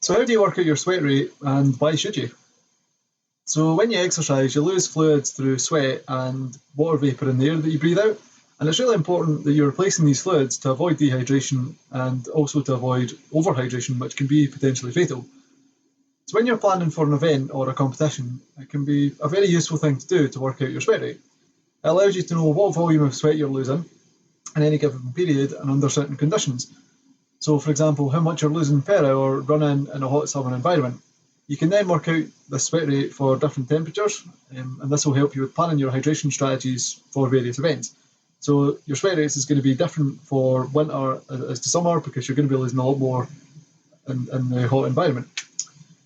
So how do you work out your sweat rate and why should you? So when you exercise, you lose fluids through sweat and water vapour in the air that you breathe out. And it's really important that you're replacing these fluids to avoid dehydration and also to avoid overhydration, which can be potentially fatal. So when you're planning for an event or a competition, it can be a very useful thing to do to work out your sweat rate. It allows you to know what volume of sweat you're losing in any given period and under certain conditions. So, for example, how much you're losing per hour running in a hot summer environment. You can then work out the sweat rate for different temperatures, and this will help you with planning your hydration strategies for various events. So your sweat rates is going to be different for winter as to summer because you're going to be losing a lot more in the hot environment.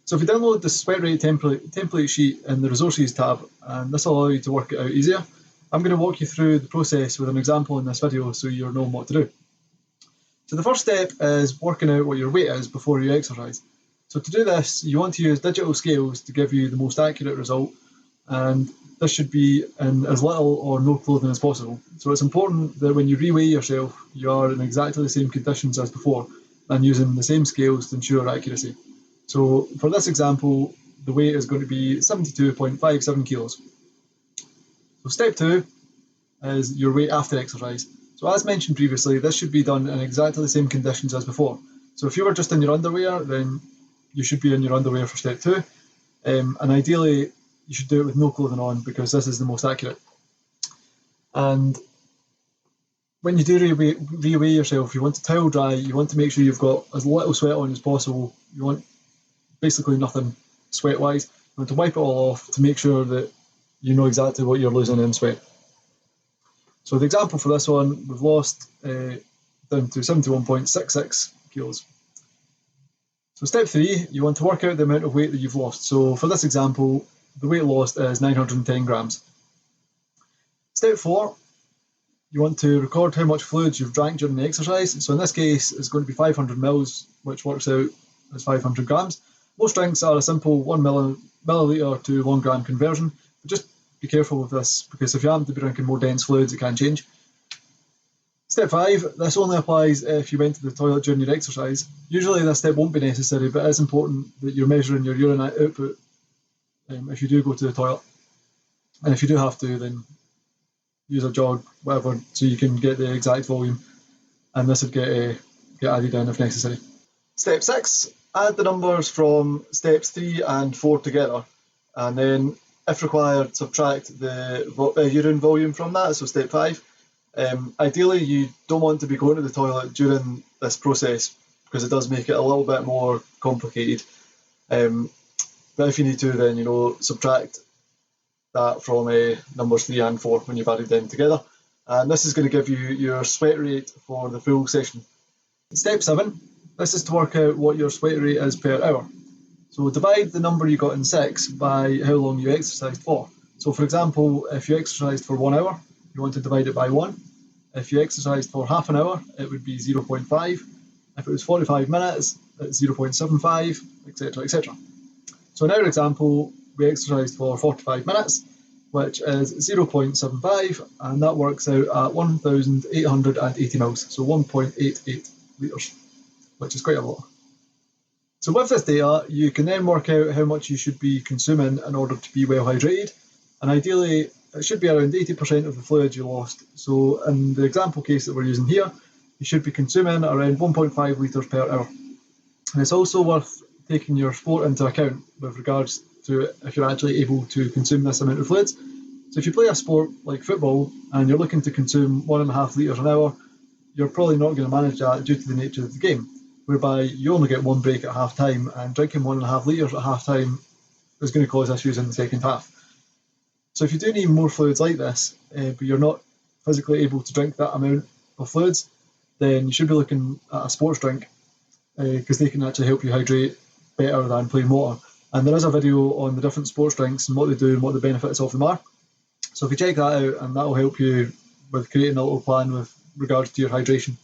So if you download the sweat rate template sheet in the resources tab, and this will allow you to work it out easier, I'm going to walk you through the process with an example in this video so you're knowing what to do. So the first step is working out what your weight is before you exercise. So to do this, you want to use digital scales to give you the most accurate result, and this should be in as little or no clothing as possible. So it's important that when you reweigh yourself, you are in exactly the same conditions as before and using the same scales to ensure accuracy. So for this example, the weight is going to be 72.57 kilos. So step 2 is your weight after exercise. So as mentioned previously, this should be done in exactly the same conditions as before. So if you were just in your underwear, then you should be in your underwear for step 2. And ideally, you should do it with no clothing on because this is the most accurate. And when you do reweigh yourself, you want to towel dry, you want to make sure you've got as little sweat on as possible. You want basically nothing sweat-wise. You want to wipe it all off to make sure that you know exactly what you're losing in sweat. So the example for this one, we've lost down to 71.66 kilos. So step 3, you want to work out the amount of weight that you've lost. So for this example, the weight lost is 910 grams. Step 4, you want to record how much fluids you've drank during the exercise. So in this case, it's going to be 500 mils, which works out as 500 grams. Most drinks are a simple 1 milliliter to 1 gram conversion, but just be careful with this because if you happen to be drinking more dense fluids, it can change. Step 5, this only applies if you went to the toilet during your exercise. Usually this step won't be necessary, but it's important that you're measuring your urine output if you do go to the toilet. And if you do have to, then use a jog, whatever, so you can get the exact volume. And this would get added in if necessary. Step 6, add the numbers from steps 3 and 4 together. And then, if required, subtract the urine volume from that, so step 5. Ideally, you don't want to be going to the toilet during this process because it does make it a little bit more complicated. But if you need to, then subtract that from numbers 3 and 4 when you've added them together. And this is going to give you your sweat rate for the full session. Step 7, this is to work out what your sweat rate is per hour. So divide the number you got in 6 by how long you exercised for. So for example, if you exercised for 1 hour, you want to divide it by 1. If you exercised for half an hour, it would be 0.5. If it was 45 minutes, it's 0.75, etc., etc. So in our example, we exercised for 45 minutes, which is 0.75, and that works out at 1,880 mils, so 1.88 litres, which is quite a lot. So with this data, you can then work out how much you should be consuming in order to be well hydrated, and ideally it should be around 80% of the fluids you lost. So in the example case that we're using here, you should be consuming around 1.5 litres per hour. And it's also worth taking your sport into account with regards to if you're actually able to consume this amount of fluids. So if you play a sport like football and you're looking to consume 1.5 litres an hour, you're probably not going to manage that due to the nature of the game, whereby you only get one break at half time, and drinking 1.5 litres at half time is going to cause issues in the second half. So if you do need more fluids like this, but you're not physically able to drink that amount of fluids, then you should be looking at a sports drink because they can actually help you hydrate better than plain water. And there is a video on the different sports drinks and what they do and what the benefits of them are. So if you check that out, and that will help you with creating a little plan with regards to your hydration.